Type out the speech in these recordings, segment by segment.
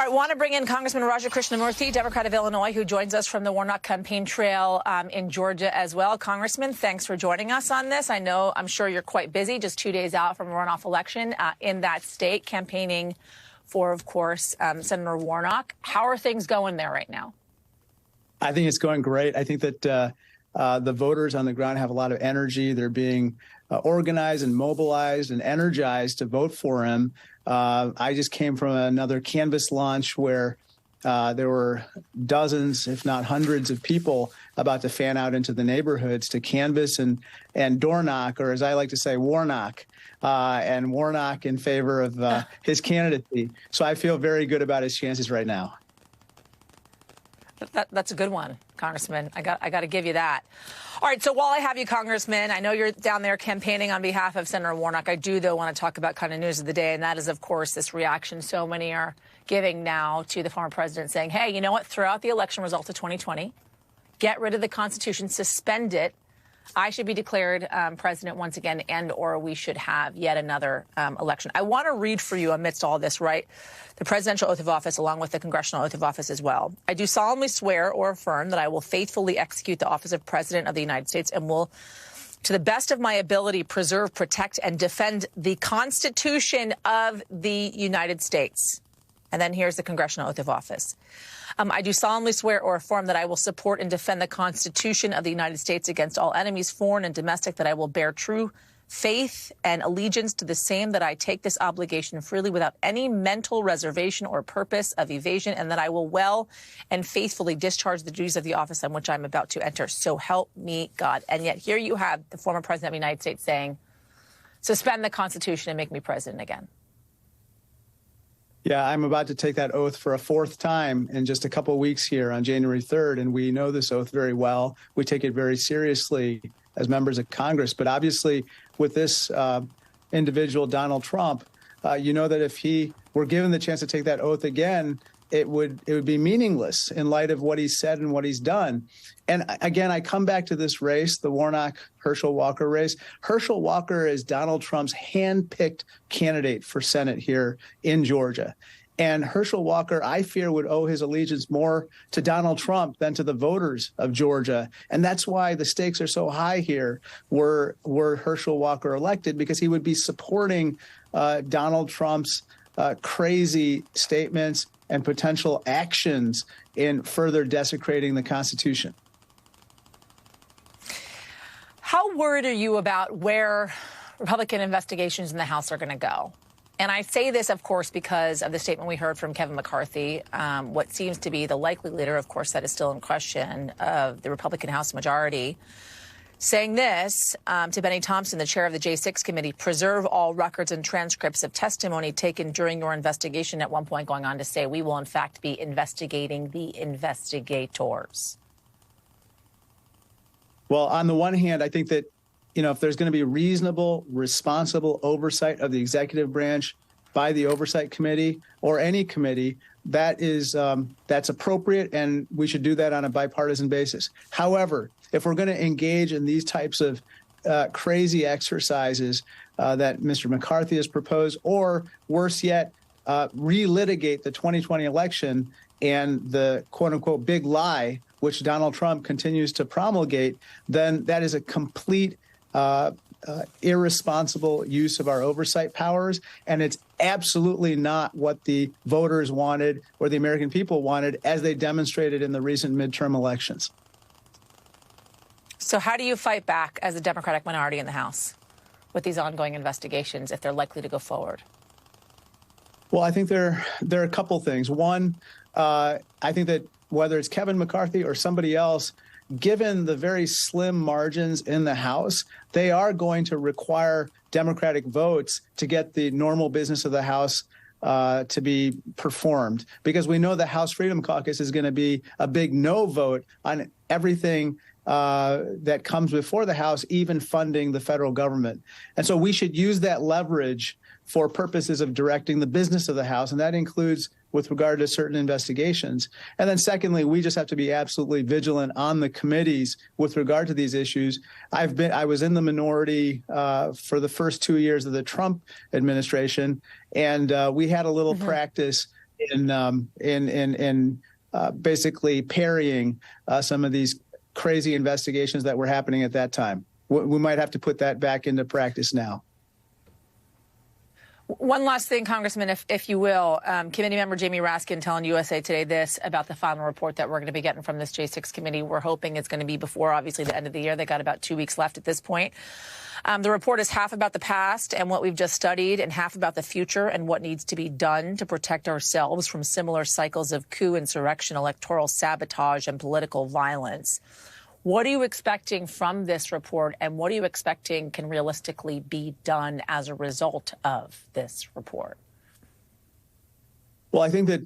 I want to bring in Congressman Krishnamoorthi, Democrat of Illinois, who joins us from the Warnock campaign trail in Georgia as well. Congressman, thanks for joining us on this. I'm sure you're quite busy, just 2 days out from a runoff election in that state, campaigning for, of course, Senator Warnock. How are things going there right now? I think it's going great. I think that the voters on the ground have a lot of energy. They're being organized and mobilized and energized to vote for him. I just came from another canvass launch where there were dozens, if not hundreds, of people about to fan out into the neighborhoods to canvass and door knock, or as I like to say, Warnock, and Warnock in favor of his candidacy. So I feel very good about his chances right now. That's a good one, Congressman. I got to give you that. All right. So while I have you, Congressman, I know you're down there campaigning on behalf of Senator Warnock. I do, though, want to talk about kind of news of the day. And that is, of course, this reaction so many are giving now to the former president saying, hey, you know what? Throw out the election results of 2020. Get rid of the Constitution. Suspend it. I should be declared president once again, and or we should have yet another election. I want to read for you amidst all this, right, the presidential oath of office along with the congressional oath of office as well. I do solemnly swear or affirm that I will faithfully execute the office of President of the United States and will, to the best of my ability, preserve, protect, and defend the Constitution of the United States. And then here's the congressional oath of office. I do solemnly swear or affirm that I will support and defend the Constitution of the United States against all enemies, foreign and domestic, that I will bear true faith and allegiance to the same, that I take this obligation freely without any mental reservation or purpose of evasion, and that I will well and faithfully discharge the duties of the office on which I'm about to enter. So help me God. And yet here you have the former president of the United States saying, suspend the Constitution and make me president again. Yeah, I'm about to take that oath for a fourth time in just a couple of weeks here on January 3rd, and we know this oath very well. We take it very seriously as members of Congress. But obviously, with this individual, Donald Trump, you know that if he were given the chance to take that oath again, it would be meaningless in light of what he said and what he's done. And again, I come back to this race, the Warnock-Herschel Walker race. Herschel Walker is Donald Trump's hand-picked candidate for Senate here in Georgia. And Herschel Walker, I fear, would owe his allegiance more to Donald Trump than to the voters of Georgia. And that's why the stakes are so high here were Herschel Walker elected, because he would be supporting Donald Trump's crazy statements and potential actions in further desecrating the Constitution. How worried are you about where Republican investigations in the House are going to go? And I say this, of course, because of the statement we heard from Kevin McCarthy, what seems to be the likely leader, of course, that is still in question, of the Republican House majority, saying this to Benny Thompson, the chair of the J6 committee: preserve all records and transcripts of testimony taken during your investigation, at one point going on to say, we will, in fact, be investigating the investigators. Well, on the one hand, I think that, you know, if there's going to be reasonable, responsible oversight of the executive branch by the Oversight Committee or any committee, that's appropriate, and we should do that on a bipartisan basis. However, if we're going to engage in these types of crazy exercises that Mr. McCarthy has proposed, or worse yet, relitigate the 2020 election and the quote-unquote big lie, which Donald Trump continues to promulgate, then that is a complete irresponsible use of our oversight powers. And it's absolutely not what the voters wanted or the American people wanted, as they demonstrated in the recent midterm elections. So how do you fight back as a Democratic minority in the House with these ongoing investigations, if they're likely to go forward? Well, I think there are a couple things. One, I think that whether it's Kevin McCarthy or somebody else, given the very slim margins in the House, they are going to require Democratic votes to get the normal business of the House to be performed, because we know the House Freedom Caucus is going to be a big no vote on everything that comes before the House, even funding the federal government. And so we should use that leverage for purposes of directing the business of the House, and that includes with regard to certain investigations. And then secondly, we just have to be absolutely vigilant on the committees with regard to these issues. I was in the minority for the first 2 years of the Trump administration, and we had a little practice in basically parrying some of these crazy investigations that were happening at that time. We might have to put that back into practice now. One last thing, Congressman, if you will. Committee member Jamie Raskin telling USA Today this about the final report that we're going to be getting from this J6 committee. We're hoping it's going to be before, obviously, the end of the year. They got about 2 weeks left at this point. The report is half about the past and what we've just studied and half about the future and what needs to be done to protect ourselves from similar cycles of coup, insurrection, electoral sabotage, and political violence. What are you expecting from this report, and what are you expecting can realistically be done as a result of this report? Well, I think that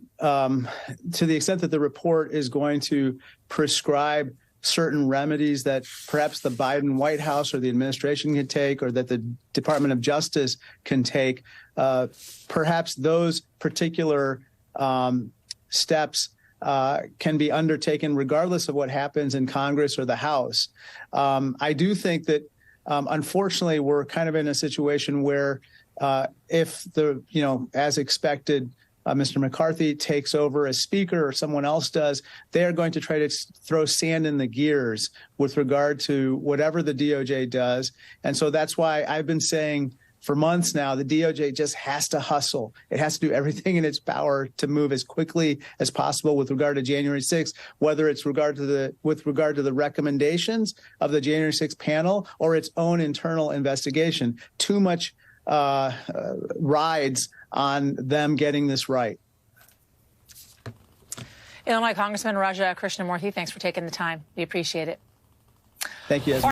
to the extent that the report is going to prescribe certain remedies that perhaps the Biden White House or the administration can take, or that the Department of Justice can take, perhaps those particular steps can be undertaken regardless of what happens in Congress or the House. I do think that, unfortunately, we're kind of in a situation where if as expected, Mr. McCarthy takes over as Speaker or someone else does, they are going to try to throw sand in the gears with regard to whatever the DOJ does. And so that's why I've been saying for months now, the DOJ just has to hustle. It has to do everything in its power to move as quickly as possible with regard to January 6th, whether it's with regard to the recommendations of the January 6th panel or its own internal investigation. Too much rides on them getting this right. Illinois Congressman Raja Krishnamoorthi, thanks for taking the time. We appreciate it. Thank you.